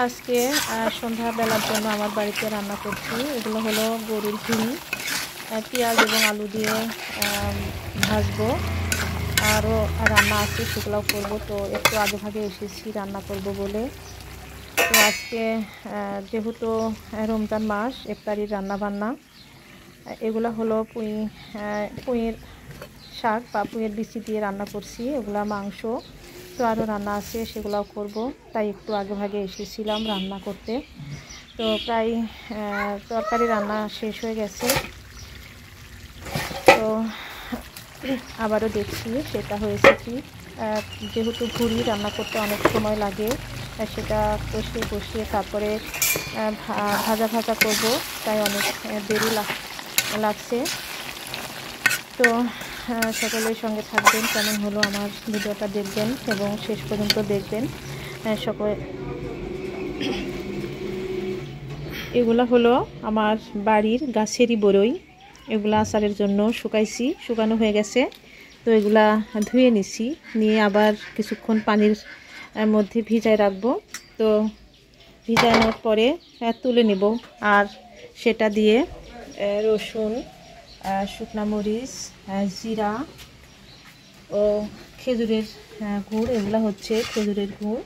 আজকে সন্ধ্যাবেলার জন্য আমার বাড়িতে রান্না করছি। এগুলো হলো গরুর ঘুড়ি, পেঁয়াজ এবং আলু দিয়ে ভাজবো। আরও রান্না আছে, সেগুলোও করবো। তো একটু আগে ভাগে এসেছি রান্না করব বলে। তো আজকে যেহেতু রমজান মাস, ইফতারির রান্নাবান্না এগুলো হলো পুঁইয়ের শাক বা পুঁইয়ের বিচি দিয়ে রান্না করছি। এগুলা মাংস, তো আরও রান্না আছে, সেগুলোও করব। তাই একটু আগে ভাগে এসেছিলাম রান্না করতে। তো প্রায় তরকারি রান্না শেষ হয়ে গেছে। তো আবারও দেখছি সেটা হয়েছে কি। যেহেতু ঘুড়ি রান্না করতে অনেক সময় লাগে, সেটা কষিয়ে তারপরে ভাজা করব, তাই অনেক দেরি লাগছে। তো সকলের সঙ্গে থাকবেন, কেমন হলো আমার ভিডিওটা দেখবেন এবং শেষ পর্যন্ত দেখবেন। সকলে এগুলা হলো আমার বাড়ির গাছেরই বড়ই। এগুলা আচারের জন্য শুকানো হয়ে গেছে। তো এগুলা ধুয়ে নিয়ে আবার কিছুক্ষণ পানির মধ্যে ভিজায় রাখবো। তো ভিজানোর পরে তুলে নেব, আর সেটা দিয়ে রসুন, শুকনা মরিচ, জিরা ও খেজুরের গুড়, এগুলা হচ্ছে খেজুরের গুড়,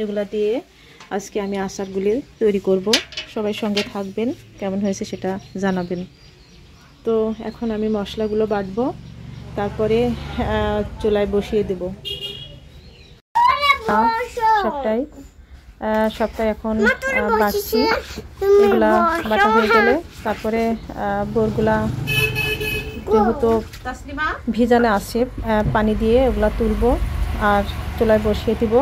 এগুলা দিয়ে আজকে আমি আচারগুলি তৈরি করব। সবাই সঙ্গে থাকবেন, কেমন হয়েছে সেটা জানাবেন। তো এখন আমি মশলাগুলো বাটবো, তারপরে চুলায় বসিয়ে দেব। সবটাই এখন বাটছি। এগুলা বাটা হয়ে গেলে তারপরে বোরগুলা যেহেতু ভিজানো আছে, পানি দিয়ে ওগুলা তুলবো আর চুলায় বসিয়ে দিব।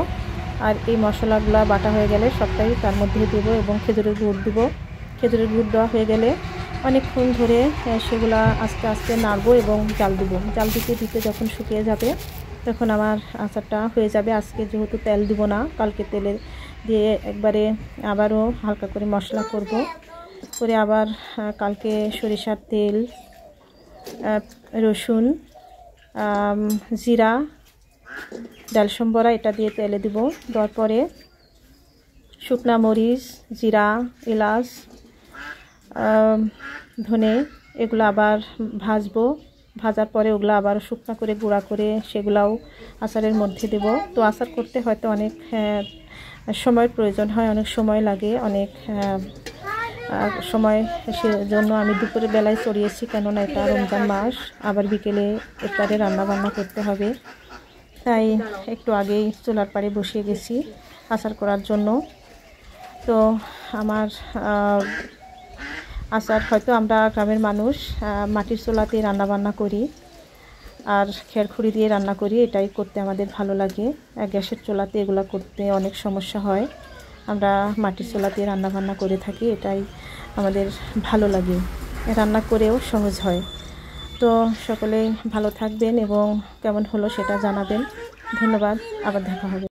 আর এই মশলাগুলা বাটা হয়ে গেলে সবটাই তার মধ্যে দেবো এবং খেজুরের গুড় দিব। খেজুরের গুড় দেওয়া হয়ে গেলে অনেকক্ষণ ধরে সেগুলা আস্তে আস্তে নাড়বো এবং জাল দিব। জাল দিতে যখন শুকিয়ে যাবে তখন আমার আচারটা হয়ে যাবে। আজকে যেহেতু তেল দিব না, কালকে তেলে দিয়ে একবারে আবারও হালকা করে মশলা করব, করে আবার কালকে সরিষার তেল, রসুন, জিরা, ডালসম বড়া এটা দিয়ে তেলে দিব। দেওয়ার পরে শুকনা মরিচ, জিরা, এলাচ, ধনে এগুলো আবার ভাজবো। ভাজার পরে ওগুলো আবার শুকনো করে গুঁড়া করে সেগুলাও আচারের মধ্যে দেব। তো আচার করতে হয়তো অনেক সময়ের প্রয়োজন হয়, অনেক সময় লাগে, অনেক সময়। সেজন্য আমি দুপুরের বেলায় চড়িয়েছি, কেননা এটা রমজান মাস, আবার বিকেলে ইফতারে রান্নাবান্না করতে হবে। তাই একটু আগেই চুলার পাড়ে বসিয়ে গেছি আচার করার জন্য। তো আমার আচার, হয়তো আমরা গ্রামের মানুষ মাটির চুলাতে রান্নাবান্না করি আর খেরখুড়ি দিয়ে রান্না করি, এটাই করতে আমাদের ভালো লাগে। গ্যাসের চুলাতে এগুলো করতে অনেক সমস্যা হয়। আমরা মাটির চুলাতে রান্নাবান্না করে থাকি, এটাই আমাদের ভালো লাগে, রান্না করেও সহজ হয়। তো সকলেই ভালো থাকবেন এবং কেমন হলো সেটা জানাবেন। ধন্যবাদ, আবার দেখা হবে।